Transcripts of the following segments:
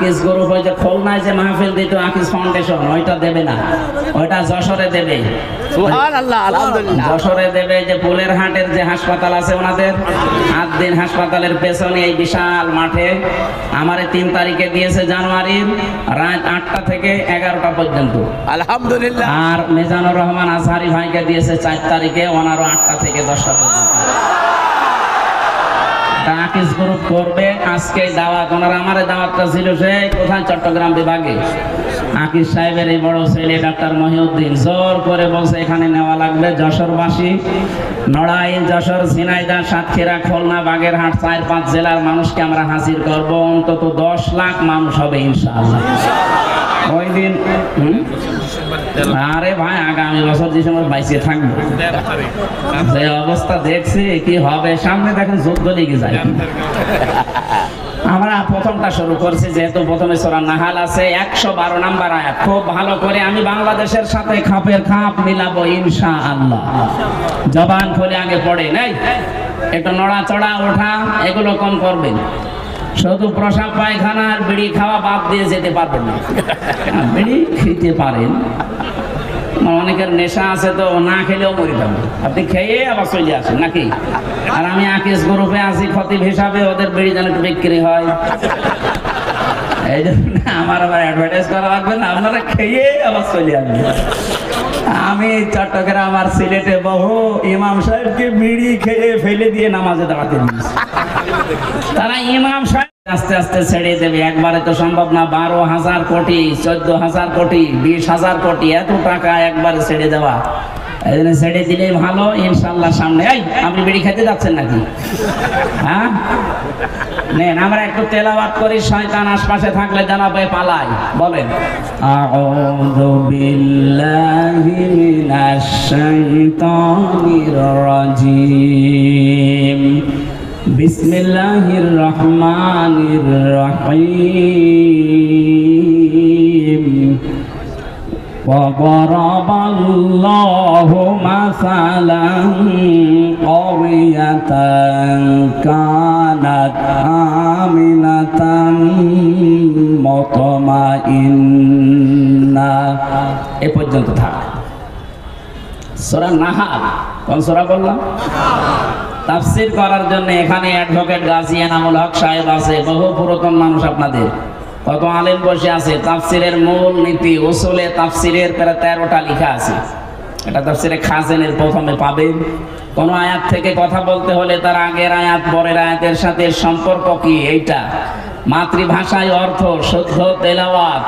আকিস গ্রুপ ওই যে খুলনায় যে মাহফিল দিত আকিস ফাউন্ডেশন, ওইটা দেবে না, ওইটা যশোরে দেবে। সুবহানাল্লাহ, আলহামদুলিল্লাহ। যশোরে দেবে যে পুলের হাটের যে হাসপাতাল আছে ওনাদের, 8 দিন হাসপাতালের পেছনে এই বিশাল মাঠে আমারে 3 তারিখে দিয়েছে জানুয়ারির, রাত 8টা থেকে 11টা পর্যন্ত। আলহামদুলিল্লাহ। আর মিজানুর রহমান আজহারি ভাইকে দিয়েছে 4 তারিখে, ওনারও 8টা থেকে 10টা পর্যন্ত। আকিস গ্রুপ করবে আজকে দাওয়াত, ওনারা আমার দাওয়াতটা ছিল সেই কোথায় চট্টগ্রাম বিভাগে। আকিস সাহেবের এই বড় ছেলে ডাক্তার মহিউদ্দিন জোর করে বলছে এখানে নেওয়া লাগবে। যশোরবাসী, নড়াইল, যশোর, ঝিনাইদহ, সাতক্ষীরা, খুলনা, বাগেরহাট 4-5 জেলার মানুষকে আমরা হাজির করব, অন্তত 10 লাখ মানুষ হবে ইনশাআল্লাহ ওই দিন। আরে ভাই আগামী বছর ডিসেম্বর 22 থাকবো, যে অবস্থা দেখছি কি হবে সামনে দেখেন যুদ্ধ লেগে যায়। আমরা প্রথমটা শুরু করছি, যেহেতু প্রথমে সূরা নাহাল আছে 112 নাম্বার আয়াত, খুব ভালো করে আমি বাংলাদেশের সাথে খাপের খাপ মিলাবো ইনশাআল্লাহ। জবান খুলে আগে পড়ে নাই, একটু নড়াচড়া ওঠা এগুলো কম করবেন। শুধু প্রসাব পায়খানা আর বিড়ি খাওয়া বাদ দিয়ে যেতে পারবেন না। বিড়ি খেতে পারেন, অনেকের নেশা আছে তো না খেলেও মরে যাবে, আপনি খেয়ে আবার চলে আসেন নাকি। আর আমি আকিস গ্রুপে আছি খতিব হিসাবে, ওদের বিড়ি যেন একটু বিক্রি হয়, এই জন্য আমার আবার অ্যাডভার্টাইজ করা লাগবে না, আপনারা খেয়ে আবার চলে আসবেন। আমি চট্টগ্রাম আর সিলেটে বহু ইমাম সাহেবকে বিড়ি খেয়ে ফেলে দিয়ে নামাজে দাঁড়াতে দিয়েছি। তারা ইমাম সাহেব আস্তে আস্তে ছেড়ে দেবে, একবারে তো সম্ভব না। 12,000 কোটি, 14,000 কোটি, 20,000 কোটি এত টাকা একবারে ছেড়ে দেওয়া, এই জন্য ছেড়ে দিলেই ভালো ইনশাল্লাহ। সামনে এই আপনি বিড়ি খেতে যাচ্ছেন নাকি? হ্যাঁ নেন, আমরা একটু তেলাওয়াত করি, শয়তান আশপাশে থাকলে জানাবে পালাই। বলেন আউযু বিল্লাহি মিনাশ শাইতানির রাজিম, বিসমিল্লাহির রহমানির রহিম। وضرب الله مثلا قرية كانت آمنة مطمئنة। এ পর্যন্ত থাক। সূরা নাহাল, কোন সূরা বললাম? তাফসীর করার জন্য এখানে অ্যাডভোকেট গাজী এনামুল হক সাহেব আছে, বহু পুরাতন মানুষ আপনাদের, কত আলেম বসে আছে। তাফসীরের মূল নীতি উসুলে তাফসীরের প্রায় 13টা লেখা আছে। এটা তাফসীরে খাজেনের প্রথমে পাবেন। কোন আয়াত থেকে কথা বলতে হলে তার আগের আয়াত পরের আয়াতের সাথে সম্পর্ক কি, এইটা মাতৃভাষায় অর্থ, শুদ্ধ তেলাওয়াত,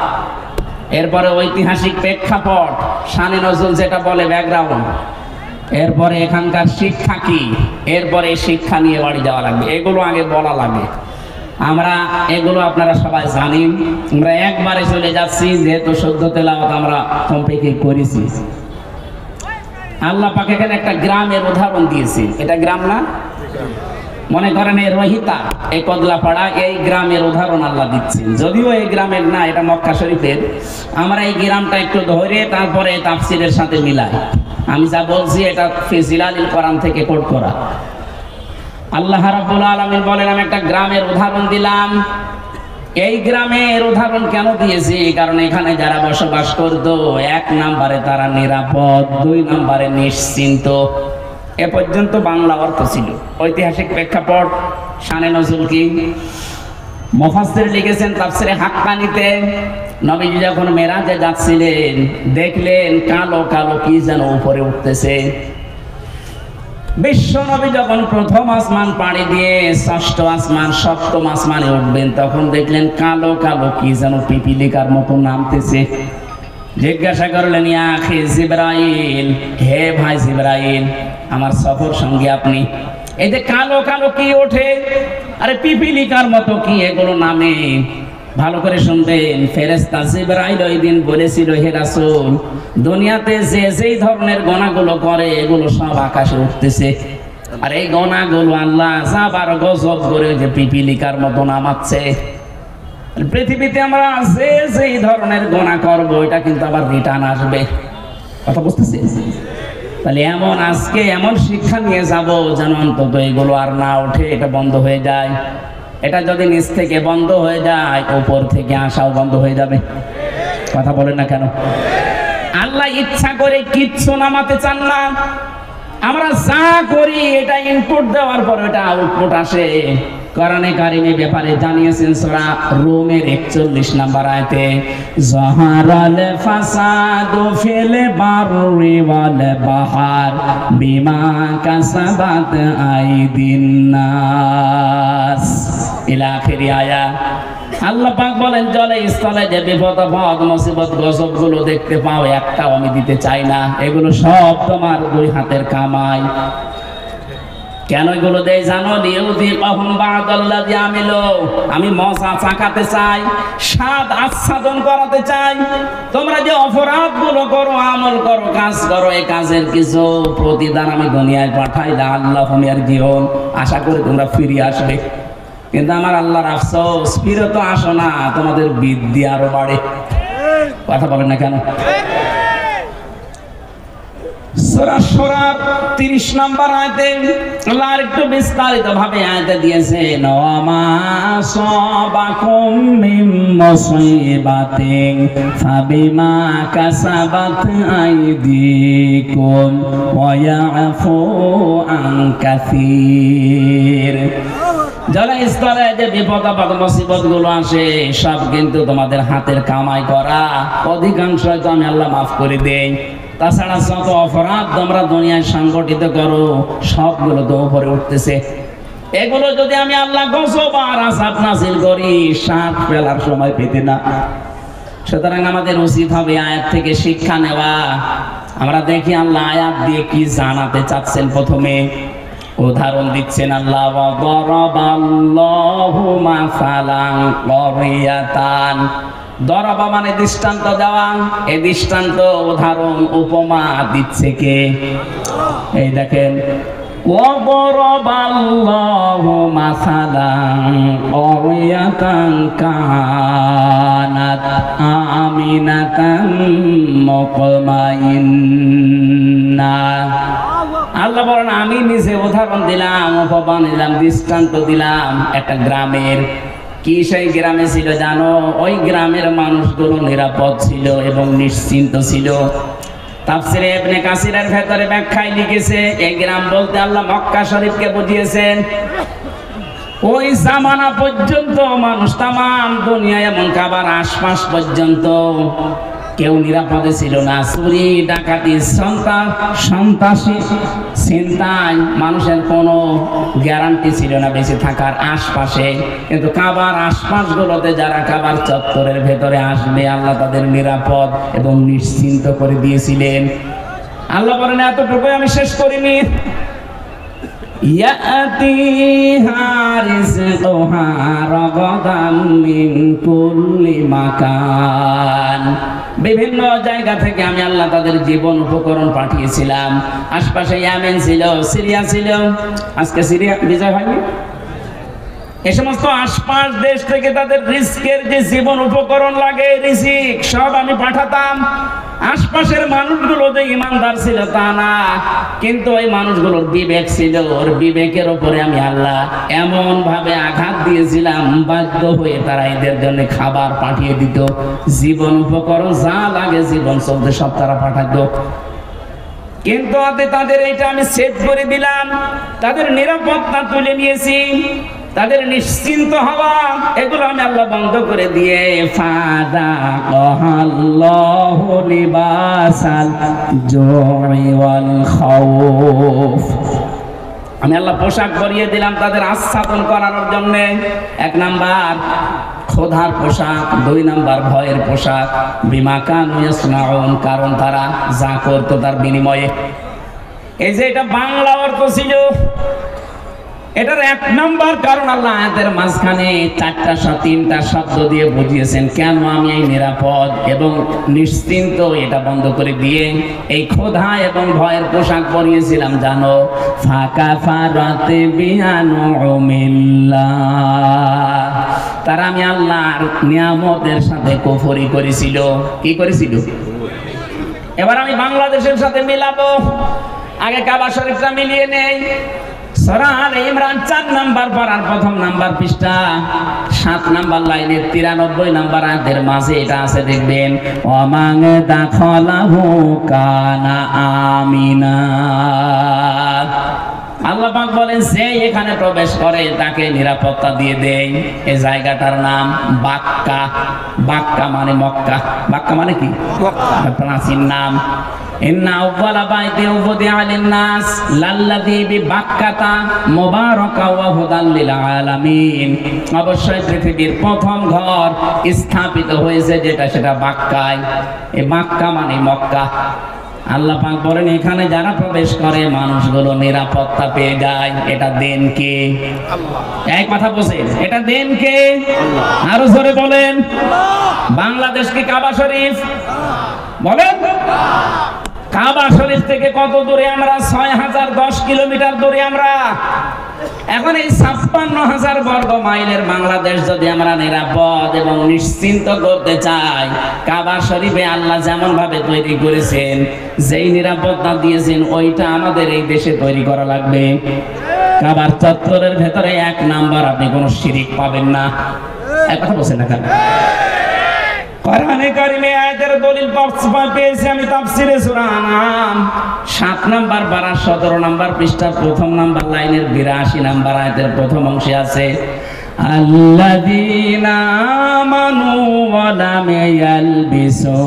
এরপরে ঐতিহাসিক প্রেক্ষাপট, শানে নজরুল যেটা বলে ব্যাকগ্রাউন্ড, এরপরে এখানকার শিক্ষা কি, এরপরে শিক্ষা নিয়ে বাড়ি যাওয়া লাগবে, এগুলো আগে বলা লাগে। আমরা এগুলো আপনারা সবাই জানেন, আমরা একবারে চলে যাচ্ছি, যেহেতু শুদ্ধ তেলাওয়াত আমরা কমপ্লিট করেছি। আল্লাহ পাক এখানে একটা গ্রামের উদাহরণ দিয়েছি, এটা গ্রাম না, মনে করেন এই রহিতা, এই কদলাপাড়া, এই গ্রামের উদাহরণ আল্লাহ দিচ্ছেন। যদিও এই গ্রামের না, এটা মক্কা শরীফের। আমরা এই গ্রামটা একটু ধরে তারপরে তাফসীরের সাথে মিলাই। আমি যা বলছি এটা ফি জিলালিল কোরআন থেকে কোট করা। আল্লাহ রাব্বুল আলামিন বলেন, আমি একটা গ্রামের উদাহরণ দিলাম। এই গ্রামের উদাহরণ কেন দিয়েছি? কারণ এখানে যারা বসবাস করতো, 1 নম্বরে তারা নিরাপদ, 2 নম্বরে নিশ্চিন্ত। এ পর্যন্ত বাংলা অর্থ ছিল। ঐতিহাসিক প্রেক্ষাপট, শানে নজরুল কি, মুফাসসির লিখেছেন তাফসীরে হাক্কানীতে, নবীজি যখন মেরাজে যাচ্ছিলেন দেখলেন কালো কালো কি যেন উপরে উঠতেছে। বিশ্ব নবী যখন প্রথম আসমান পাড়ি দিয়ে 6ষ্ঠ আসমান 7ম আসমানে উঠবেন, তখন দেখলেন কালো কালো কি যেন পিপিলিকার মতো নামতেছে। জিজ্ঞাসা করলেন, ইয়া আখি জিবরাইল, হে ভাই জিবরাইল, আমার সফর সঙ্গী আপনি, এই যে কালো কালো কি ওঠে, আরে পিপিলিকার মতো কি এগুলো নামে? ভালো করে শুনবেন, ফেরেশতা জিবরাইল ওই দিন বলেছিল, হে রাসূল, দুনিয়াতে যে যেই ধরনের গোনাগুলো করে এগুলো সব আকাশে উঠতেছে, আর এই গোনাগুলো আল্লাহ যাবার গজব করে যে পিপিলিকার মতো নামাচ্ছে। পৃথিবীতে আমরা যে যেই ধরনের গোনা করব এটা কিন্তু আবার রিটার্ন আসবে। কথা বুঝতেছি? তাহলে এমন আজকে এমন শিক্ষা নিয়ে যাব যেন অন্তত এগুলো আর না ওঠে, এটা বন্ধ হয়ে যায়। এটা যদি নিচ থেকে বন্ধ হয়ে যায়, উপর থেকে আসাও বন্ধ হয়ে যাবে। কথা বলেন না কেন? আল্লাহ ইচ্ছা করে কিচ্ছু নামাতে চান না। আমরা যা করি এটা ইনপুট দেওয়ার পর এটা আউটপুট আসে। কোরআনে কারিমে ব্যাপারে জানিয়েছেন সূরা রুমের 41 নম্বর আয়াতে, যাহারাল ফাসাদু ফিল বাররি ওয়াল বাহর বিমা কাসাবাত আইদিন নাস ইলা আখিরি আয়াত। আল্লাহ পাক বলেন, জলে স্থলে যে বিপদ আপদ মুসিবত গজব গুলো দেখতে পাও, একটাও আমি দিতে চাই না। এগুলো সব তোমার দুই হাতের কামাই। কেন এগুলো দেই জানো? লিউযিকাহুম বা'দাল্লাযী আমিলু, আমি মজা চাকাতে চাই, স্বাদ আস্বাদন করাতে চাই। তোমরা যে অপরাধ গুলো করো, আমল করো, কাজ করো, এই কাজের কিছু প্রতিদান আমি দুনিয়ায় পাঠাই। লাআল্লাহুম ইয়ারজিউন, আশা করি তোমরা ফিরে আসবে। কিন্তু আমার আল্লাহর আফসোস, ফিরে তো আসো না, তোমাদের বৃদ্ধি আরো বাড়ে। কথা বলেন না কেন? সূরা সূরা 30 নম্বর আয়াতে আল্লাহ একটু বিস্তারিত ভাবে আয়াতে দিয়েছেন, ওয়া মা সাবাকুম মিন মুসিবাতিন ফাবিমা কাসাবাত আইদিকুম ওয়া ইয়াফু আন কাসীর। জলস্থলে যে বিপদ আপদ মুসিবত গুলো আসে, সব কিন্তু তোমাদের হাতের কামাই করা। অধিকাংশ তো আমি আল্লাহ মাফ করে দেই। তাছাড়া যত অপরাধ তোমরা দুনিয়ায় সংগঠিত করো, সবগুলো তো উপরে উঠতেছে। এগুলো যদি আমি আল্লাহ গজব আর আযাব নাযিল করি, শ্বাস ফেলার সময় পেতে না। সুতরাং আমাদের উচিত হবে আয়াত থেকে শিক্ষা নেওয়া। আমরা দেখি আল্লাহ আয়াত দিয়ে কি জানাতে চাচ্ছেন। প্রথমে উদাহরণ দিচ্ছেন আল্লাহ, ওয়া দারাবাল্লাহু মাসালান ক্বরিয়াতান। দরাবা মানে দৃষ্টান্ত দেওয়া। এই দৃষ্টান্ত, উদাহরণ, উপমা দিচ্ছে কে? এই দেখেন, ওয়া দারাবাল্লাহু মাসালান ক্বরিয়াতান কানাত আমিনাতান মুতমাইন্না। আল্লাহ বলেন, আমি নিজে উদাহরণ দিলাম, উপমা দিলাম, দৃষ্টান্ত দিলাম একটা গ্রামের। কি সেই গ্রামে ছিল জানো? ওই গ্রামের মানুষগুলো নিরাপদ ছিল এবং নিশ্চিন্ত ছিল। তাফসীরে ইবনে কাসিরের ভেতরে ব্যাখ্যায় লিখেছে, এই গ্রাম বলতে আল্লাহ মক্কা শরীফকে বুঝিয়েছেন। ওই জামানা পর্যন্ত মানুষ তামাম দুনিয়ায় এমন কাবার আশপাশ পর্যন্ত কেউ নিরাপদে ছিল না। চুরি ডাকাতি সন্ত্রাসী চিন্তায় মানুষের কোনো গ্যারান্টি ছিল না বেঁচে থাকার আশপাশে। কিন্তু কাবার আশপাশ গুলোতে যারা কাবার চত্বরের ভেতরে আসবে, আল্লাহ তাদের নিরাপদ এবং নিশ্চিন্ত করে দিয়েছিলেন। আল্লাহ বলেন, এতটুকুই আমি শেষ করিনি। ইয়াতিহা রিজকুহা রাগাদাম মিন কুল্লি মাকান। বিভিন্ন জায়গা থেকে আমি আল্লাহ তাদের জীবন উপকরণ পাঠিয়েছিলাম। আশপাশে ইয়েমেন ছিল, সিরিয়া ছিল। আজকে সিরিয়া বিজয় হয়নি। এই সমস্ত আশপাশ দেশ থেকে তাদের রিস্কের যে জীবন উপকরণ লাগে, রিজিক, সব আমি পাঠাতাম। আশপাশের মানুষগুলো যে ইমানদার ছিল তা না, কিন্তু ওই মানুষগুলোর বিবেক ছিল। ওর বিবেকের উপরে আমি আল্লাহ এমন ভাবে আঘাত দিয়েছিলাম, বাধ্য হয়ে তারা এদের জন্য খাবার পাঠিয়ে দিত, জীবন উপকরণ যা লাগে জীবন চলতে সব তারা পাঠাতো। কিন্তু তাদের এটা আমি সেট করে দিলাম, তাদের নিরাপত্তা তুলে নিয়েছি, তাদের নিশ্চিন্ত হওয়া এগুলো আমি আল্লাহ বন্ধ করে দিয়ে ফাদাকাল্লাহু লিবাসাল জুই ওয়াল খাউফ, আমি আল্লাহ পোশাক পরিয়ে দিলাম তাদের আচ্ছাদন করানোর জন্য। 1 নাম্বার ক্ষুধার পোশাক, 2 নাম্বার ভয়ের পোশাক। বিমা কানু ইয়াসনাউন, কারণ তারা যা করতো তার বিনিময়ে। এই যে এটা বাংলা অর্থ ছিল, এটার 1 নাম্বার কারণ আল্লাহ আয়াতের মাঝখানে 3টা শব্দ দিয়ে বুঝিয়েছেন কেন আমি এই নিরাপদ এবং নিশ্চিন্ত। এটা বন্ধ করে দিয়ে এই ক্ষুধা এবং ভয়ের পোশাক পরিয়েছিলাম জানো। ফাকাফারাতে বিআনউমিল্লাহ, তারা আমি আল্লাহর নিয়ামতের সাথে কুফরি করেছিল। কি করেছিল? এবার আমি বাংলাদেশের সাথে মিলাবো। আগে কাবা শরীফটা মিলিয়ে নেই। সূরা আলে ইমরান 4 নাম্বার পারার প্রথম নাম্বার পৃষ্ঠা 7 নাম্বার লাইনের 93 নাম্বার আয়াতের মাঝে এটা আছে, দেখবেন ওয়ামান দাখালাহু কানা আমিনা। আল্লাহ পাক বলেন যে এখানে প্রবেশ করে তাকে নিরাপত্তা দিয়ে দেয়। এই জায়গাটার নাম বাক্কা। বাক্কা মানে মক্কা। বাক্কা মানে কি? প্রাচীন নাম। ইন্না আউওয়ালা বাইতিন উযিআ লিন-নাস লাল্লাযী বিবাক্কাতা মুবারাকা ওয়া হুদাল লিল আলামিন। অবশ্যই পৃথিবীর প্রথম ঘর স্থাপিত হয়েছে যেটা, সেটা বাক্কায়। এই বাক্কা মানে মক্কা। আল্লাহ পাক বলেন এখানে যারা প্রবেশ করে মানুষগুলো নিরাপত্তা পেয়ে যায়। এটা দেন কে? আল্লাহ। এই কথা বলেন, এটা দেন কে? আরো জোরে বলেন। বাংলাদেশ কি কাবা শরীফ? বলেন। কাবা শরীফ থেকে কত দূরে আমরা? 6010 কিলোমিটার দূরে আমরা। এখন এই 56,000 বর্গ মাইলের বাংলাদেশ যদি আমরা নিরাপদ এবং নিশ্চিন্ত করতে চাই, কাবা শরীফে আল্লাহ যেমন ভাবে তৈরি করেছেন, যেই নিরাপত্তা দিয়েছেন, ওইটা আমাদের এই দেশে তৈরি করা লাগবে। কাবার চত্বরের ভেতরে 1 নাম্বার আপনি কোনো শিরিক পাবেন না। এক কথা বলছেন না কেন? কোরআনে কারিমে আয়াতের দলিল পেয়েছি আমি তাফসিরে সূরা আনআম 7 নাম্বার পারা 17 নাম্বার পৃষ্ঠার প্রথম নাম্বার লাইনের 82 নাম্বার আয়াতের প্রথম অংশে আছে, আল্লাযীনা আমানু ওয়া লাম ইয়ালবিসু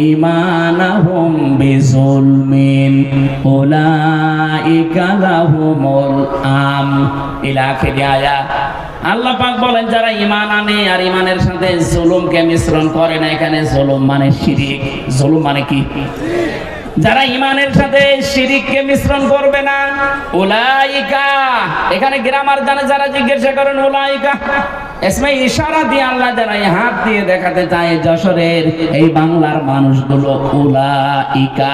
ঈমানাহুম বিযুলমিন উলাইকা লাহুমুল আমন ইলা আখিরি আয়াত। আল্লাহ পাক বলেন যারা ঈমান আনে আর ঈমানের সাথে জুলুমকে মিশ্রণ করে না, এখানে জুলুম মানে শিরিক। জুলুম মানে কি? যারা ঈমানের সাথে শিরিককে মিশ্রণ করবে না, উলাইকা, এখানে গ্রামার জানে যারা জিজ্ঞাসা করেন উলাইকা ইসমে ইশারা দিয়ে আল্লাহ যারা হাত দিয়ে দেখাতে চায় যশোরের এই বাংলার মানুষগুলো, উলাইকা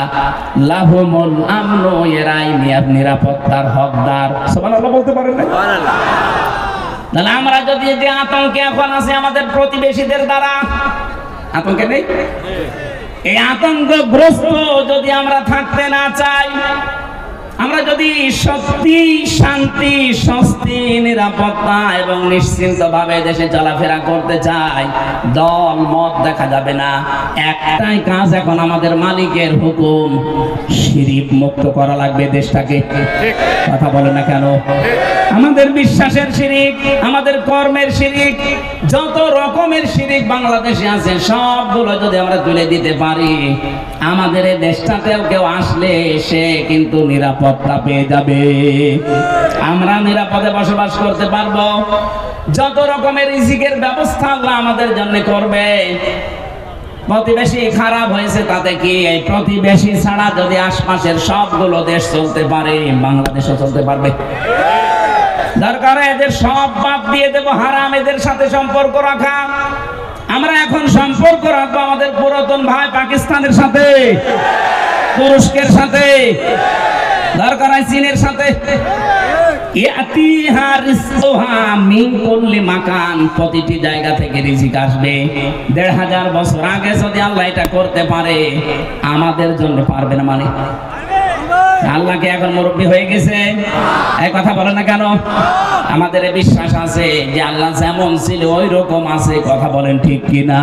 লাহুমুল আমনু, এরাই নিরাপত্তার হকদার। সুবহানাল্লাহ বলতে পারেন না? সুবহানাল্লাহ। তাহলে আমরা যদি যে আতঙ্কে এখন আছে আমাদের প্রতিবেশীদের দ্বারা, আতঙ্কে নেই? এই আতঙ্কগ্রস্ত যদি আমরা থাকতে না চাই, আমরা যদি সত্যি শান্তি, স্বস্তি, নিরাপত্তা এবং নিশ্চিন্ত ভাবে দেশে চলাফেরা করতে চাই, দল মত দেখা যাবে না। একটাই কাজ এখন আমাদের মালিকের হুকুম, শিরিক মুক্ত করা লাগবে দেশটাকে। কথা বলে না কেন? আমাদের বিশ্বাসের শিরিক, আমাদের কর্মের শিরিক, যত রকমের শিরিক বাংলাদেশে আছে সবগুলো যদি আমরা তুলে দিতে পারি, আমাদের এই দেশটাতেও কেউ আসলে সে কিন্তু নিরাপত্তা পেয়ে যাবে। আমরা নিরাপদে বসবাস করতে পারবো। যত রকমের রিজিকের ব্যবস্থা আল্লাহ আমাদের জন্য করবে। প্রতিবেশী খারাপ হয়েছে তাতে কি? এই প্রতিবেশী ছাড়া যদি আশপাশের সবগুলো দেশ চলতে পারে, বাংলাদেশও চলতে পারবে। দরকার এদের সব বাদ দিয়ে দেবো, হারাম এদের সাথে সম্পর্ক রাখা। আমরা এখন সম্পর্ক রাখবো আমাদের পুরাতন ভাই পাকিস্তানের সাথে, তুরস্কের সাথে, দরকার হয় চীনের সাথে। প্রতিটি জায়গা থেকে রিজিক আসবে। ১৫০০ বছর আগে যদি আল্লাহ এটা করতে পারে, আমাদের জন্য পারবে না মানে? আল্লাহকে এখন মুরব্বী হয়ে গেছে, এই কথা বলে না কেন? আমাদের বিশ্বাস আছে যে আল্লাহ যেমন ছিল ওই রকম আছে। কথা বলেন ঠিক কিনা?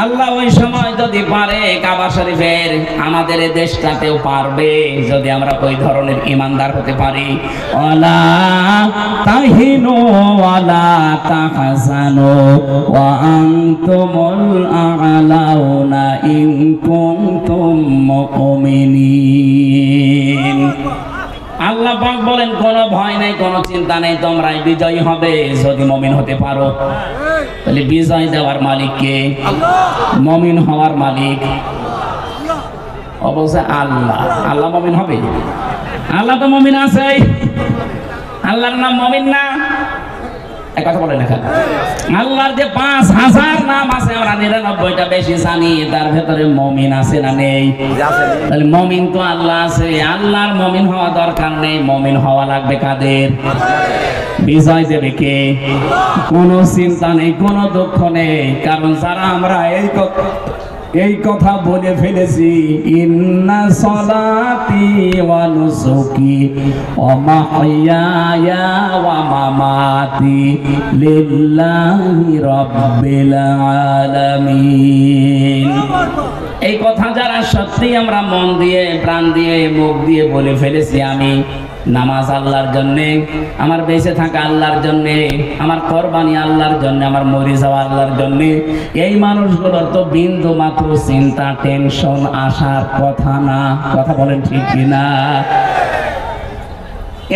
আল্লাহ ওই সময় যদি পারে কাবা শরীফের, আমাদের এই দেশটাতেও পারবে যদি আমরা ওই ধরনের ইমানদার হতে পারি। ওয়ালা তাহিনু ওয়ালা তাহজানু ওয়া আনতুমুল আ'লাউনা ইন কুনতুম মুমিনিন। আল্লাহ পাক বলেন কোনো ভয় নাই, কোনো চিন্তা নেই, তোমরাই বিজয়ী হবে যদি মুমিন হতে পারো। তাহলে বিজয় দেওয়ার মালিক কে? মুমিন হওয়ার মালিক অবশ্যই আল্লাহ। আল্লাহ মুমিন হবে? আল্লাহ তো মুমিন আছে। আল্লাহর নাম মুমিন না? এক কথা বলে লেখা। আল্লাহর যে ৫,০০০ নাম আছে, আমরা ৯৯টা বেশি জানি, তার ভেতরে মুমিন আছে না নেই? তাহলে মুমিন তো আল্লাহ আছে। আল্লাহর মুমিন হওয়া দরকার নেই, মুমিন হওয়া লাগবে কাদের? বিজয় দেবে কে? কোনো চিন্তা নেই, কোনো দুঃখ নেই, কারণ যারা আমরা এই এই কথা বলে ফেলেছি, ইন্না সলাতি ওয়া নুসুকি ওয়া মাহইয়ায়া ওয়া মামাতি লিল্লাহি রাব্বিল আলামিন। এই কথা যারা সত্যি আমরা মন দিয়ে, প্রাণ দিয়ে, মুখ দিয়ে বলে ফেলেছি, আমি নামাজ আল্লাহর জন্যে, আমার বেঁচে থাকা আল্লাহর জন্যে, আমার কোরবানি আল্লাহর জন্যে, আমার মরে যাওয়া আল্লাহর জন্যে, এই মানুষগুলোর তো বিন্দু মাত্র চিন্তা, টেনশন আসার কথা না। কথা বলেন ঠিক কিনা?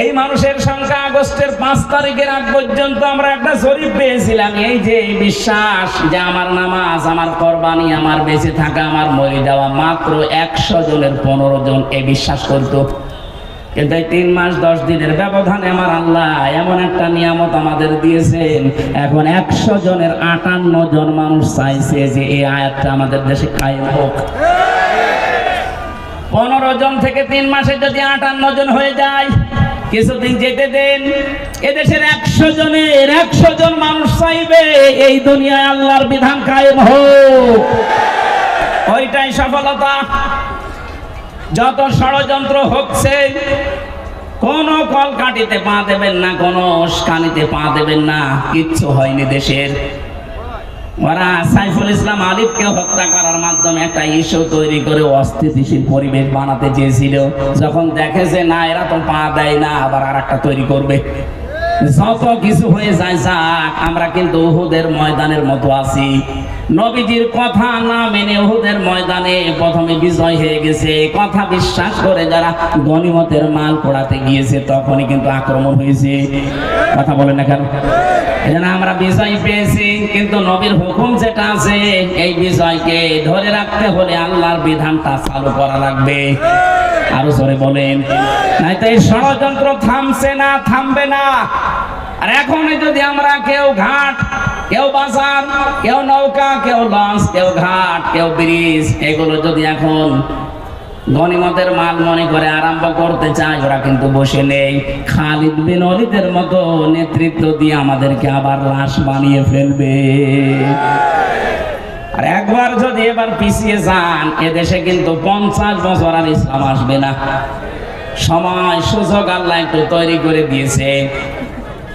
এই মানুষের সংখ্যা আগস্টের 5 তারিখের আগ পর্যন্ত আমরা একটা জরিপ পেয়েছিলাম। এই যে বিশ্বাস যে আমার নামাজ, আমার কোরবানি, আমার বেঁচে থাকা, আমার মরে যাওয়া, মাত্র 100 জনের 15 জন এই বিশ্বাস করতো। কিন্তু এই 3 মাস 10 দিনের ব্যবধানে আমার আল্লাহ এমন একটা নিয়ামত আমাদের দিয়েছেন, এখন 100 জনের 58 জন মানুষ চাইছে যে এই আয়াতটা আমাদের দেশে কায়েম হোক। 15 জন থেকে 3 মাসে যদি 58 জন হয়ে যায়, কিছুদিন যেতে দেন, এদেশের 100 জনের 100 জন মানুষ চাইবে এই দুনিয়ায় আল্লাহর বিধান কায়েম হোক। ওইটাই সফলতা। যত ষড়যন্ত্র হচ্ছে, কোন কলকাঠিতে পা দেবেন না, কোন উস্কানিতে পা দেবেন না, কিচ্ছু হয়নি দেশের। ওরা সাইফুল ইসলাম আলিফকে হত্যা করার মাধ্যমে একটা ইস্যু তৈরি করে অস্থিতিশীল পরিবেশ বানাতে চেয়েছিল। যখন দেখে যে না, এরা তো পা দেয় না, আবার আর একটা তৈরি করবে। যত কিছু হয়ে যায় যাক, আমরা কিন্তু উহুদের ময়দানের মতো আছি। নবীজির কথা না মেনে উহুদের ময়দানে প্রথমে বিজয় হয়ে গেছে। কথা বিশ্বাস করে যারা গনিমতের মাল পোড়াতে গিয়েছে, তখনই কিন্তু আক্রমণ হয়েছে। কথা বলেন না কেন? এজন্য আমরা বিজয় পেয়েছি, কিন্তু নবীর হুকুম যেটা আছে, এই বিজয়কে ধরে রাখতে হলে আল্লাহর বিধানটা চালু করা লাগবে। আরো জোরে বলেন, নয়তো এই ষড়যন্ত্র থামছে না, থামবে না। আর এখন যদি আমরা কেউ ঘাট, কেউ বাজার, কেউ নৌকা, কেউ লঞ্চ, কেউ ঘাট, কেউ ব্রিজ, এগুলো যদি এখন গনিমতের মাল মনে করে আরম্ভ করতে চায়, ওরা কিন্তু বসে নেই। খালিদ বিন ওয়ালিদের মতো নেতৃত্ব দিয়ে আমাদেরকে আবার লাশ বানিয়ে ফেলবে। আর একবার যদি এবার পিছিয়ে যান, এদেশে কিন্তু 50 বছর আর ইসলাম আসবে না। সময় সুযোগ আল্লাহ একটু তৈরি করে দিয়েছে।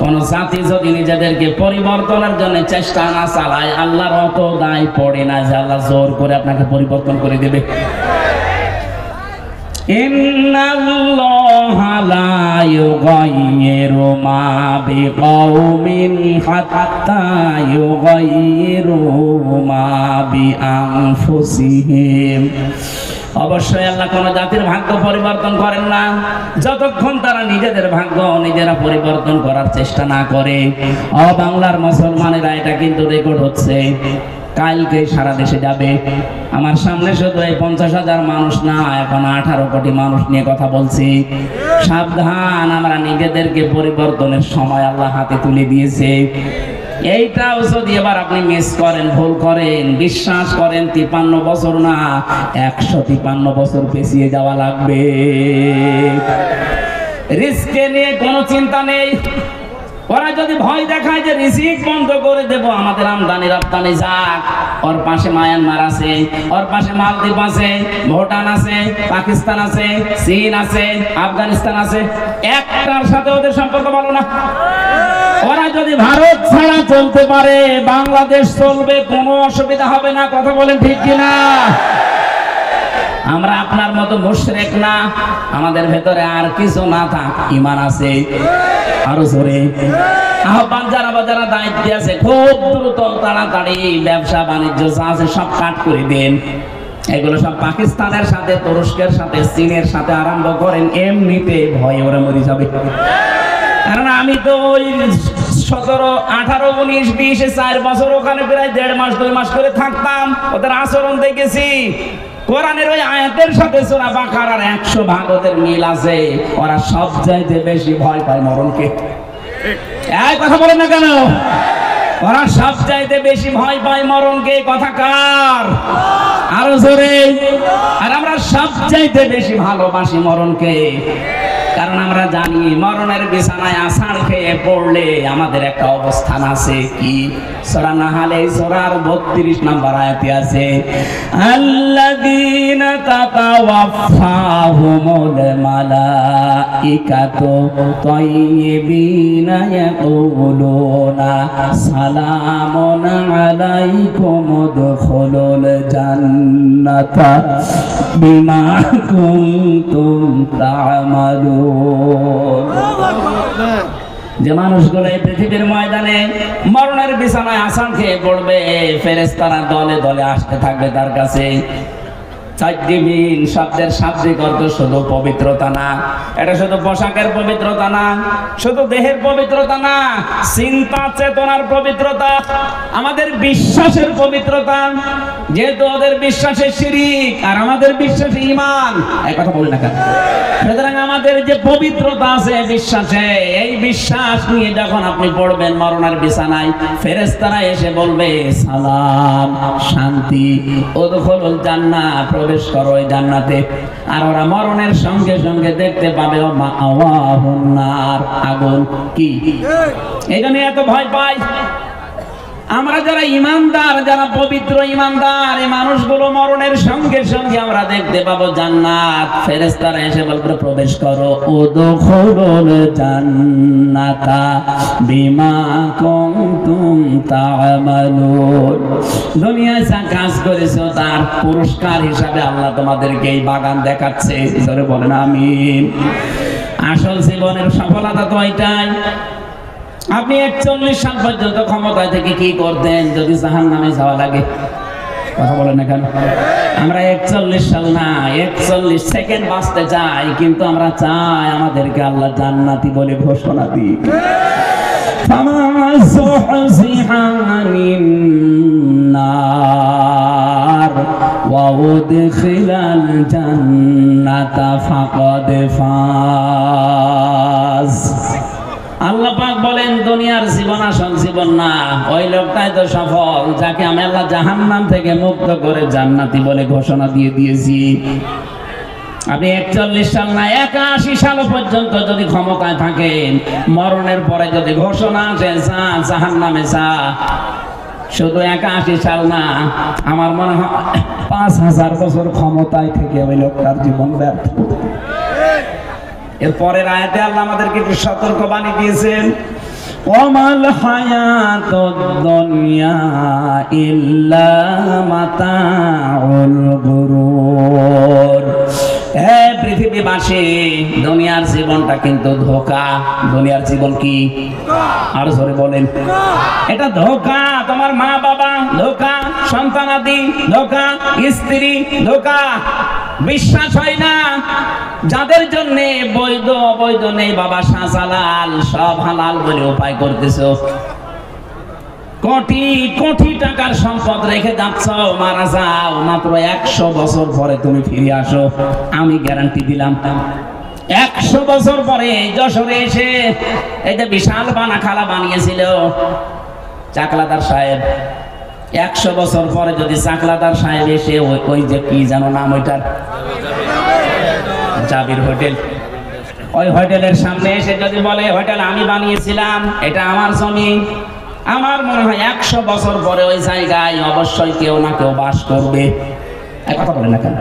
কোন জাতি যদি নিজেদেরকে পরিবর্তনের জন্য চেষ্টা না চালায়, আল্লাহর অত দায় পড়ে না যে আল্লাহ জোর করে আপনাকে পরিবর্তন করে দেবে। ইন্নাল্লাহা লা ইউগাইয়িরু মা বিকাউমিন হাত্তা ইউগাইয়িরু মা বিআনফুসিহিম। অবশ্যই আল্লাহ কোন জাতির ভাগ্য পরিবর্তন করেন না যতক্ষণ তারা নিজেদের ভাগ্য নিজেরা পরিবর্তন করার চেষ্টা না করে। বাংলার মুসলমানেরা, এটা কিন্তু রেকর্ড হচ্ছে, কালকে সারা দেশে যাবে। আমার সামনে শুধু এই 50,000 মানুষ না, এখন 18 কোটি মানুষ নিয়ে কথা বলছি। সাবধান, আমরা নিজেদেরকে পরিবর্তনের সময় আল্লাহ হাতে তুলে দিয়েছে। এইটাও যদি এবার আপনি মিস করেন, ভুল করেন, বিশ্বাস করেন 53 বছর না, 153 বছর পেছিয়ে যাওয়া লাগবে। রিস্কে নিয়ে কোনো চিন্তা নেই। ওরা যদি ভয় দেখায় যে রিজিক বন্ধ করে দেব, আমাদের আমদানি রপ্তানি যাক, ওর পাশে মায়ানমার আছে, ওর পাশে মালদ্বীপ আছে, ভুটান আছে, পাকিস্তান আছে, চীন আছে, আফগানিস্তান আছে, একটার সাথে ওদের সম্পর্ক ভালো না। ওরা যদি ভারত ছাড়া চলতে পারে, বাংলাদেশ চলবে, কোনো অসুবিধা হবে না। কথা বলেন ঠিক কিনা? আমরা আপনার মতো মুশরিক না, আমাদের ভেতরে আর কিছু না থাক, ঈমান আছে। আরো জোরে আহ্বান, যারা দায়িত্বে আছে, খুব দ্রুত তাড়াতাড়ি ব্যবসা বাণিজ্য যা আছে সব কাট করে দেন। এগুলো সব পাকিস্তানের সাথে, তুরস্কের সাথে, চীনের সাথে আরম্ভ করেন, এমনিতে ভয়ে ওরা মরে যাবে। কারণ আমি তো ওই 17, 18, 19, 20, 4 বছর ওখানে প্রায় 1.5 মাস 2 মাস করে থাকতাম। ওদের আচরণ দেখেছি। কোরআনের ওই আয়াতের সাথে সূরা বাকারার 100 ভাগ ওদের মিল আছে। ওরা সবচাইতে বেশি ভয় পায় মরণকে। এই কথা বলেন না কেন? ওরা সবচাইতে বেশি ভয় পায় মরণকে। কথা কার? আরো জোরে। আর আমরা সবচাইতে বেশি ভালোবাসি মরণকে। কারণ কারণ আমরা জানি মরণের বিছানায় আছাড় খেয়ে পড়লে আমাদের একটা অবস্থান আছে। কি? সূরা নাহালে সূরার 32 নম্বর আয়াতে আছে, আল্লাযীনা তাতাওয়াফাহুমুল মালাইকাতু তাইয়্যিবিনা ইয়াকুলুনা সালামুন আলাইকুম উদখুলুল জান্নাতা বিমা কুনতুম তা'মালুন। যে মানুষগুলো এই পৃথিবীর ময়দানে মরণের বিছানায় আছাড় খেয়ে পড়বে, ফেরেশতারা দলে দলে আসতে থাকবে তার কাছে। তাইয়্যিবিন শব্দের শাব্দিক অর্থ শুধু পবিত্রতা না, এটা শুধু পোশাকের পবিত্রতা না, শুধু দেহের পবিত্রতা না, চিন্তা চেতনার পবিত্রতা, আমাদের বিশ্বাসের পবিত্রতা। যেহেতু ওদের বিশ্বাসে শিরিক আর আমাদের বিশ্বাসে ঈমান, এই কথা বলি না কেন? সুতরাং আমাদের যে পবিত্রতা আছে বিশ্বাসে, এই বিশ্বাস নিয়ে যখন আপনি পড়বেন মরণের বিছানায়, ফেরেশতারা এসে বলবে সালাম, শান্তি, উদখুলুল জান্নাহ, প্রবেশ করো এই জান্নাতে। আর ওরা মরণের সঙ্গে সঙ্গে দেখতে পাবে মাআওয়াহুন নার, আগুন। কি এই জন্য এত ভয় পাই আমরা যারা ইমানদার, যারা পবিত্র ইমানদার, এই মানুষগুলো মরণের সঙ্গে সঙ্গে আমরা দেখতে পাবো জান্নাত। ফেরেশতারা এসে বলবে প্রবেশ করো, উদখুলুল জান্নাতা বিমা কুনতুম তা'মালুন। দুনিয়ায় যা কাজ করেছো তার পুরস্কার হিসাবে আল্লাহ তোমাদেরকে এই বাগান দেখাচ্ছে। জোরে বলেন আমিন। আসল জীবনের সফলতা তো এটাই। আপনি 41 সাল পর্যন্ত ক্ষমতায় থেকে কি করতেন যদি জাহান্নামে যাওয়া লাগে? কথা বলেন না কেন? আমরা 41 সাল না, 41 সেকেন্ড বাঁচতে চাই, কিন্তু আমরা চাই আমাদেরকে আল্লাহ জান্নাতি বলে ঘোষণা দিক। ফামান যুহজিহা আনিন নার ওয়া উদখিলাল জান্নাতা ফাকাদ ফাজ। আল্লাহ পাক বলেন দুনিয়ার জীবন আসল জীবন না, ওই লোকটাই তো সফল যাকে আমি আল্লাহ জাহান্নাম থেকে মুক্ত করে জান্নাতি বলে ঘোষণা দিয়ে দিয়েছি। আপনি 41 সাল না 81 সাল পর্যন্ত যদি ক্ষমতায় থাকেন, মরণের পরে যদি ঘোষণা আসে যা জাহান্নামে যা, শুধু 81 সাল না, আমার মনে হয় 5000 বছর ক্ষমতায় থেকে ওই লোকটার জীবন ব্যর্থ। এর পরের আয়াতে আল্লাহ আমাদেরকে একটু সতর্কবাণী দিয়েছেন, ওয়ামাল হায়াতুদ দুনিয়া ইল্লা মাতাউল গুরুর। হে পৃথিবীবাসী, দুনিয়ার জীবনটা কিন্তু ধোঁকা। দুনিয়ার জীবন কি? আর জোরে বলেন। এটা ধোঁকা। তোমার মা বাবা ধোঁকা, সন্তানাদি ধোঁকা, স্ত্রী ধোঁকা। বিশ্বাস হয় না। যাদের জন্য বৈধ অবৈধ নেই বাবা, শাহজালাল সব হালাল বলে উপায় করতেছো। কোটি কোটি টাকার সম্পদ রেখে যাচ্ছ, মারা যাও, মাত্র 100 বছর পরে তুমি ফিরে আসো, আমি গ্যারান্টি দিলাম। 100 বছর পরে যশোরে এসে এই যে বিশাল বানাখালা বানিয়েছিল চাকলাদার সাহেব, 100 বছর পরে যদি চাকলাদার সাহেব এসে ওই যে কি জানো নাম ওইটার, জাবির হোটেল, ওই হোটেলের সামনে এসে যদি বলে হোটেল আমি বানিয়েছিলাম, এটা আমার জমি, আমার মনে হয় 100 বছর পরে ওই জায়গায় অবশ্যই কেউ না কেউ বাস করবে। কথা বলে না কেন?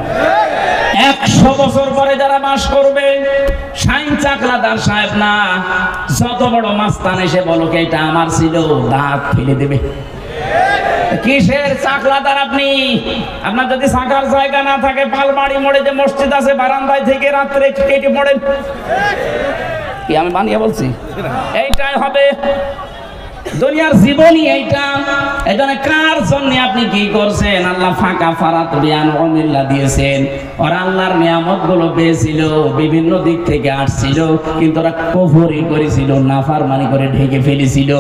100 বছর পরে যারা বাস করবে, শাইন চাকলাদার সাহেব না, যত বড় মাস্তান এসে বলো কি এটা আমার ছিল, দাঁত ফেলে দেবে। কিসের চাকলাদার আপনি? আপনার যদি থাকার জায়গা না থাকে, পালবাড়ি মোড়ে যে মসজিদ আছে, বারান্দায় থেকে রাত্রে কেটে পড়েন। কি আমি বানিয়ে বলছি? এইটাই হবে দুনিয়ার জীবনই এইটা। এজন্য কার জন্য আপনি কি করছেন? আল্লাহ ফাঁকা ফারাত বিয়ান অমিল্লা দিয়েছেন। ওরা আল্লাহর নিয়ামত গুলো পেয়েছিল, বিভিন্ন দিক থেকে আসছিল, কিন্তু ওরা কুফরি করেছিল, নাফরমানি করে ঢেকে ফেলেছিল।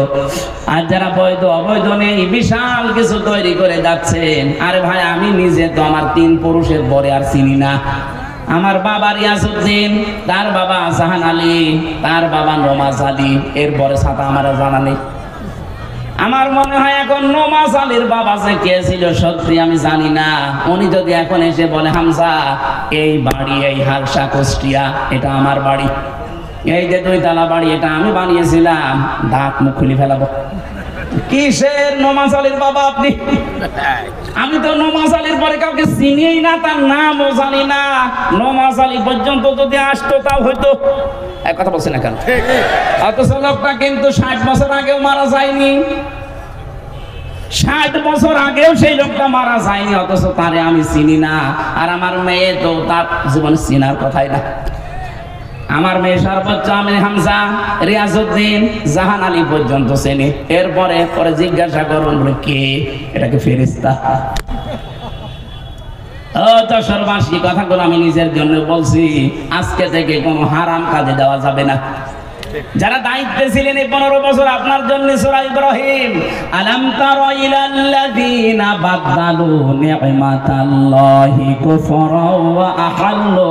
আর যারা বৈধ অবৈধ নেই বিশাল কিছু তৈরি করে যাচ্ছেন। আরে ভাই, আমি নিজে তো আমার 3 পুরুষের পরে আর চিনি না। আমার বাবা রিয়াজউদ্দিন, তার বাবা জাহান আলী, তার বাবা নমাজ আলী, এরপরে সাথে আমার জানা নেই। আমার মনে হয় এখন নমাজ আলীর বাবা যে কে ছিল সত্যি আমি জানি না। উনি যদি এখন এসে বলে হামজা এই বাড়ি এই হালসা কুষ্টিয়া, এটা আমার বাড়ি, এই যে 2 তলা বাড়ি এটা আমি বানিয়েছিলাম, দাঁত মুখ খুলে ফেলাবো। কিসের নমাজ আলীর বাবা আপনি? আমি তো নমাজ আলীর পরে কাউকে চিনিই না, তার নামও জানি না। নমাজ আলী পর্যন্ত যদি আসতো তাও হয়তো। এক কথা বলছি না কেন? অথচ লোকটা কিন্তু 60 বছর আগেও মারা যায়নি, 60 বছর আগেও সেই লোকটা মারা যায়নি, অথচ তারে আমি চিনি না। আর আমার মেয়ে তো তার জীবনে চিনার কথাই না। আমার মেয়ে সর্বোচ্চ আমির হামজা, রিয়াজউদ্দিন, জাহান আলী পর্যন্ত চেনে। এরপরে পরে জিজ্ঞাসা করুন বলে কে? এটাকে ফেরেশতা। ও যশোরবাসী, কথাগুলো আমি নিজের জন্য বলছি। আজকে থেকে কোনো হারাম কাজে যাওয়া যাবে না। যারা দায়িত্বে ছিলেন এই 15 বছর আপনার জন্য সূরা ইব্রাহিম, আলাম তারা ইলাল্লাযীনা বাদদালু নি'মাতাল্লাহি কুফরা ওয়া আহাল্লু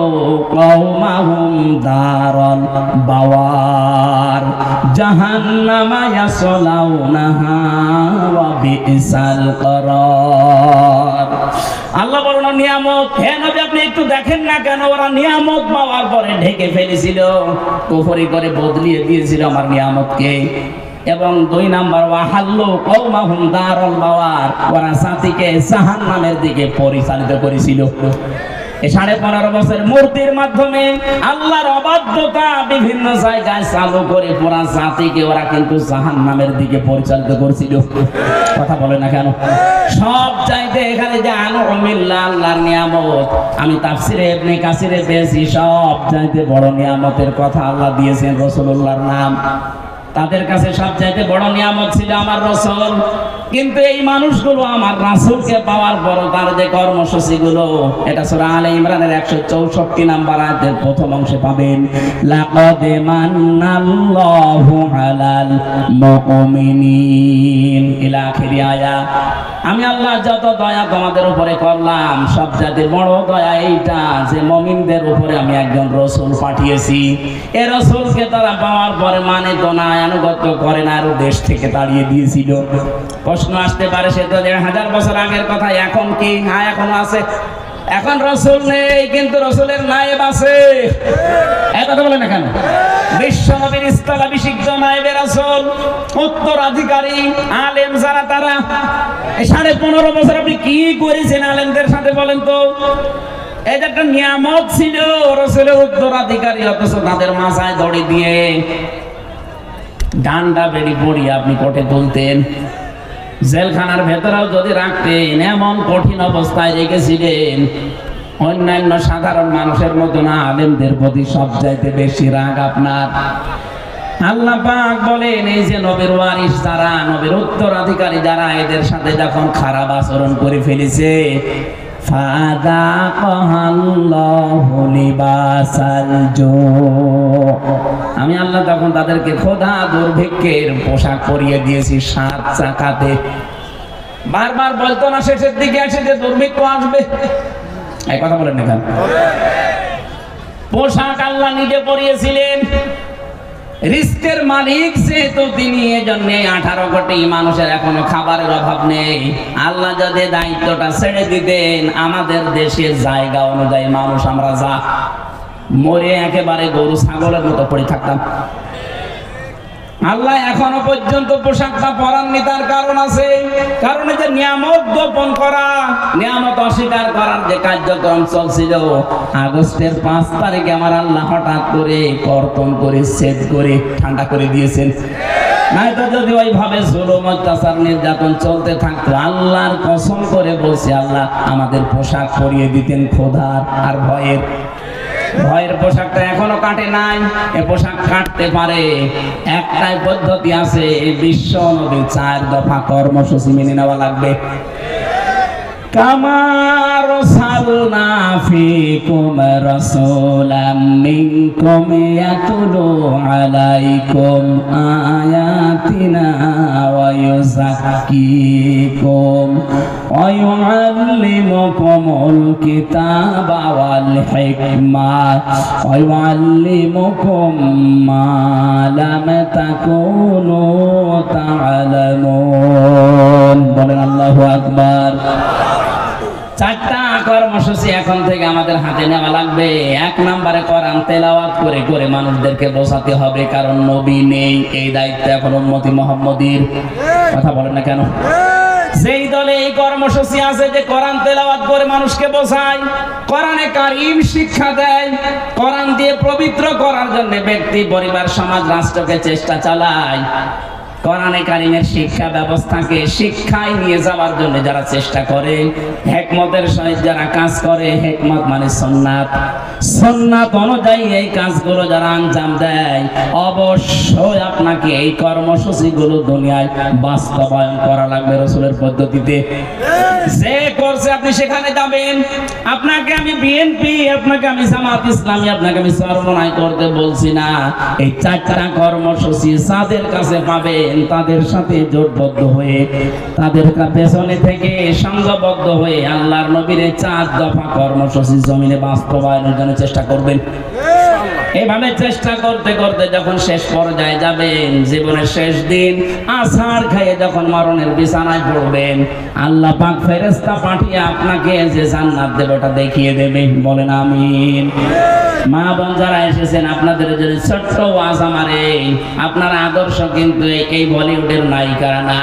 কওমাহুম দারাল বাওয়ার জাহান্নামা ইয়াসলাউনাহা ওয়া বিসাল করার। আল্লাহ বলেন নিয়ামত, হে নবী আপনি একটু দেখেন না কেন ওরা নিয়ামত পাওয়ার পরে ঢেকে ফেলেছিল, কুফরি করে বদলিয়ে দিয়েছিল আমার নিয়ামতকে। এবং 2 নাম্বার ওয়াহাল্লু কওমাহুম দারাল বাওয়ার, ওরা জাতিকে জাহান্নামের দিকে পরিচালিত করেছিল। এই 15.5 বছর মূর্তির মাধ্যমে আল্লাহর অবাধ্যতা বিভিন্ন জায়গায় চালু করে পুরা জাতিকে ওরা কিন্তু জাহান্নামের দিকে পরিচালিত করেছিল। কথা বলে না কেন? সব চাইতে এখানে যে আনউমিল্লাহ আল্লাহর নিয়ামত, আমি তাফসিরে ইবনে কাসিরে পেয়েছি সব চাইতে বড় নিয়ামতের কথা আল্লাহ দিয়েছেন রাসূলুল্লাহর নাম। তাদের কাছে সবচাইতে বড় নিয়ামত ছিল আমার রাসূল। কিন্তু এই মানুষগুলো আমার রাসূলকে পাওয়ার পর তার যে কর্মসূচিগুলো, এটা সূরা আলে ইমরানের 164 নম্বর আয়াতের প্রথম অংশে পাবেন, লাকাদ মান্নাল্লাহু আলাল মুমিনিন ইলা আখির আয়াত। আমি আল্লাহ যত দয়া তোমাদের উপরে করলাম, সবচাইতে বড় দয়া এইটা যে মুমিনদের উপরে আমি একজন রাসূল পাঠিয়েছি। এই রাসূলকে তারা পাওয়ার পরে মানে তো না, আনুগত্য করে না, আরো দেশ থেকে তাড়িয়ে দিয়েছিল। প্রশ্ন আসতে পারে সে তো 1000 বছর আগের কথা, এখন কি? হ্যাঁ এখনো আছে। এখন রাসূল নেই কিন্তু রাসূলের নায়েব আছে। এই কথা বলে না কেন? বিশ্ব নবীর স্থলাভিষিক্ত নায়েবে রাসূল, উত্তরাধিকারী আলেম যারা, তারা এই 15.5 বছর আপনি কি করেছেন আলেমদের সাথে বলেন তো? এটা একটা নিয়ামত ছিল রাসূলের উত্তরাধিকারী, অথচ তাদের মাথায় দড়ি দিয়ে ডান্ডা বেড়ি পড়িয়ে আপনি কোটে তুলতেন। জেলখানার ভেতরেও যদি রাখতেন, এমন কঠিন অবস্থায় রেখেছিলেন। অন্যান্য সাধারণ মানুষের মতো না, আলেমদের প্রতি সবচাইতে বেশি রাগ আপনার। আল্লাহ পাক বলেন এই যে নবীর ওয়ারিস যারা, নবীর উত্তরাধিকারী যারা, এদের সাথে যখন খারাপ আচরণ করে ফেলেছে, ফাযাকাল্লাহু লিবাসাল জু, আমি আল্লাহ তখন তাদেরকে ক্ষুধা দুর্ভিক্ষের পোশাক পরিয়ে দিয়েছি 7 চাকাতে। বারবার বলতো না শেষের দিকে এসে যে দুর্ভিক্ষ আসবে? এই কথা বলেন না কেন? পোশাক আল্লাহ নিজে পরিয়েছিলেন। রিস্কের মালিক যেহেতু তিনি, এজন্য 18 কোটি মানুষের এখনো খাবারের অভাব নেই। আল্লাহ যদি দায়িত্বটা ছেড়ে দিতেন, আমাদের দেশের জায়গা অনুযায়ী মানুষ আমরা যা মরে একেবারে গরু ছাগলের মতো পড়ে থাকতাম। আল্লাহ এখনো পর্যন্ত পোশাকটা পরাননি, তার কারণ আছে। কারণ যে নিয়ামত গোপন করা, নিয়ামত অস্বীকার করার যে কার্যক্রম চলছিল, আগস্টের 5 তারিখে আমার আল্লাহ হঠাৎ করে কর্তন করে ছেদ করে ঠান্ডা করে দিয়েছেন। নয়তো যদি ওইভাবে জুলুম অত্যাচার নির্যাতন চলতে থাকতো, আল্লাহর কসম করে বলছি আল্লাহ আমাদের পোশাক পরিয়ে দিতেন ক্ষুধার আর ভয়ের। ভয়ের পোশাকটা এখনো কাটে নাই, এ পোশাক কাটতে পারে। একটাই পদ্ধতি আছে, বিশ্ব নবীর 4 দফা কর্মসূচি মেনে নেওয়া লাগবে। কামা রাসালনা ফীকুম রাসূলাম মিনকুম ইয়াতলু আলাইকুম আয়াতিনা ওয়া ইউযাক্কিকুম ওয়া ইউআল্লিমুকুমুল কিতাবা ওয়াল হিকমা ওয়া ইউআল্লিমুকুম মা লাম তাকুনু তা'লামুন। বলেন আল্লাহু আকবার। চারটা কর্মসূচি এখন থেকে আমাদের হাতে নেওয়া লাগবে। 1 নম্বরে কোরআন তেলাওয়াত করে করে মানুষদেরকে বোঝাতে হবে, কারণ নবী নেই, এই দায়িত্ব এখন উম্মতি মুহাম্মদীর। কথা বলেন না কেন? যেই দলে এই কর্মসূচি আছে যে কোরআন তেলাওয়াত করে মানুষকে বোঝায়, কোরআনে কারীম শিক্ষা দেয়, কোরআন দিয়ে পবিত্র করার জন্য ব্যক্তি, পরিবার, সমাজ, রাষ্ট্রকে চেষ্টা চালায়, কোরআনে কারীমের শিক্ষা ব্যবস্থাকে শিক্ষায় নিয়ে যাওয়ার জন্য যারা চেষ্টা করে, হিকমতের সহিত যারা কাজ করে, হিকমত মানে সুন্নাত, সুন্নাত অনুযায়ী এই কাজগুলো যারা আঞ্জাম দেয়, অবশ্যই আপনাকে এই কর্মসূচিগুলো দুনিয়ায় বাস্তবায়ন করা লাগবে রাসূলের পদ্ধতিতে। যে করছে আপনি সেখানে যাবেন। আপনাকে আমি বিএনপি, আপনাকে আমি জামাত ইসলামী, আপনাকে আমি সর্বনাই করতে বলছি না। এই 4টা কর্মসূচি যাদের কাছে পাবেন তাদের সাথে জোটবদ্ধ হয়ে, তাদের পেছনে থেকে সংঘবদ্ধ হয়ে আল্লাহর নবীর 4 দফা কর্মসূচি জমিনে বাস্তবায়নের জন্য চেষ্টা করবেন। এইভাবে চেষ্টা করতে করতে যখন শেষ পর্যায়ে যাবেন, জীবনের শেষ দিন, আছাড় খেয়ে যখন মরণের বিছানায় পড়বেন, আল্লাহ পাক ফেরেশতা পাঠিয়ে আপনাকে যে জান্নাত দেবে ওটা দেখিয়ে দেবে। বলেন আমিন। মা বোন যারা এসেছেন, আপনাদের জন্য ছোট্ট ওয়াজ আমার এই, আপনার আদর্শ কিন্তু এই বলিউডের নায়িকারা না,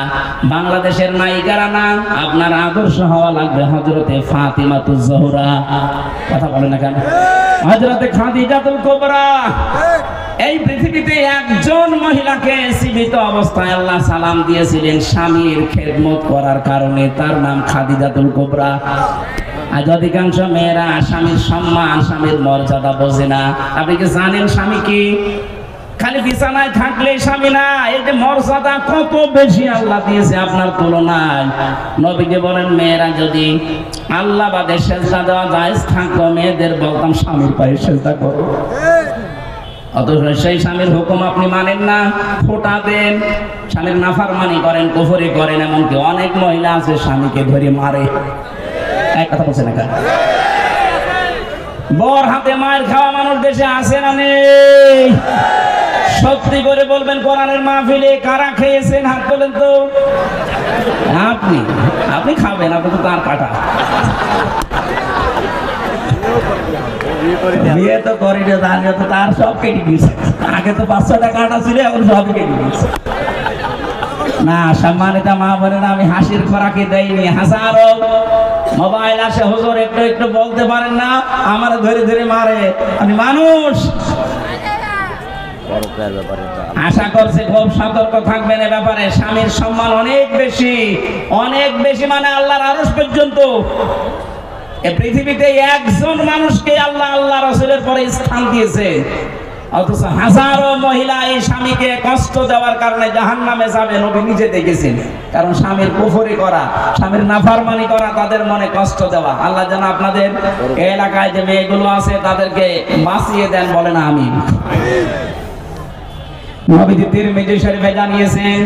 বাংলাদেশের নায়িকারা না, আপনার আদর্শ হওয়া লাগবে হযরতে ফাতিমাতুজ জোহরা। কথা বলেন না কেন? হযরতে খাদিজাতুল কুবরা। এই পৃথিবীতে একজন মহিলাকে জীবিত অবস্থায় আল্লাহ সালাম দিয়েছিলেন স্বামীর খেদমত করার কারণে, তার নাম খাদিজাতুল কুবরা। আজ অধিকাংশ মেয়েরা স্বামীর সম্মান, স্বামীর মর্যাদা বোঝে না। আপনি কি জানেন স্বামী কি? খালি বিছানায় থাকলে স্বামী না, এই যে মর্যাদা কত বেশি আল্লাহ দিয়েছে আপনার তুলনায়। নবীকে বলেন, মেয়েরা যদি আল্লাহ বাদে সেজদা দেওয়া জায়েজ থাকতো, মেয়েদের বলতাম স্বামীর পায়ে সেজদা করো। অথচ সেই স্বামীর হুকুম আপনি মানেন না, ফোঁটা দেন, স্বামীর নাফরমানি করেন, কুফরি করেন। এমনকি অনেক মহিলা আছে স্বামীকে ধরে মারে। এক কথা বলছে না কেন? বর হাতে মায়ের খাওয়া মানুষ দেশে আছে না নেই? সত্যি করে বলবেন, কোরআনের মাহফিলে কারা খেয়েছেন হাত তোলেন তো। আপনি খাবেন, আপনি তো তার কাটা। বিয়ে তো করিনি, তার সব কেটে দিয়েছে। আগে তো 500 কাটা ছিল, এখন সব কেটে দিয়েছে। না, সম্মানিত মা বোনেরা, আমি হাসির খোরাকি দেইনি। হাজারো মোবাইল আসে, হুজুর একটু একটু বলতে পারেন না, আমার ধরে ধরে মারে। আমি মানুষ। আশা করছি খুব সতর্ক থাকবেন এ ব্যাপারে। স্বামীর সম্মান অনেক বেশি, অনেক বেশি, মানে আল্লাহর আরশ পর্যন্ত। এই পৃথিবীতে একজন মানুষকে আল্লাহ রাসূলের পরে স্থান দিয়েছে, অথচ হাজারো মহিলা এই স্বামীকে কষ্ট দেওয়ার কারণে জাহান্নামে যাবে। নবী নিজে দেখেছেন। কারণ স্বামীর কুফরি করা, স্বামীর নাফরমানি করা, তাদের মনে কষ্ট দেওয়া। আল্লাহ যেন আপনাদের এলাকায় যে মেয়েগুলো আছে তাদেরকে বাঁচিয়ে দেন। বলেন আমিন। নবীজি তিরমিজি শরীফে জানিয়েছেন,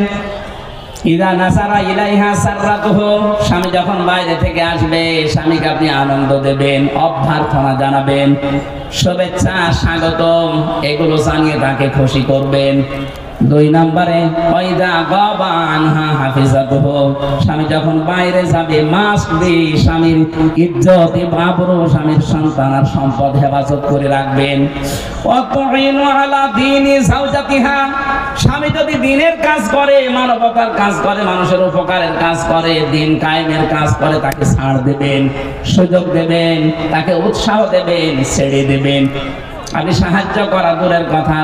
ইদা নাসারা ইলাইহা সাররাতুহু, স্বামী যখন বাইরে থেকে আসবে, স্বামীকে আপনি আনন্দ দেবেন, অভ্যর্থনা জানাবেন, শুভেচ্ছা, স্বাগতম, এগুলো জানিয়ে তাকে খুশি করবেন। 2 নম্বরে ওয়াইদা গাবা আনহা হাফিজাতুহু, স্বামী যখন বাইরে যাবে মাস্ট বি স্বামীর ইজ্জত, আবরু, স্বামীর সন্তান আর সম্পদ হেফাজত করে রাখবেন। ওয়াতুইনু আলা দীনি যাওজাতিহা, স্বামী যদি দ্বীনের কাজ করে, মানবতার কাজ করে, মানুষের উপকারের কাজ করে, দ্বীন কায়েমের কাজ করে, তাকে ছাড় দেবেন, সুযোগ দেবেন, তাকে উৎসাহ দেবেন, ছেড়ে দেবেন। আপনি সাহায্য করা দূরের কথা,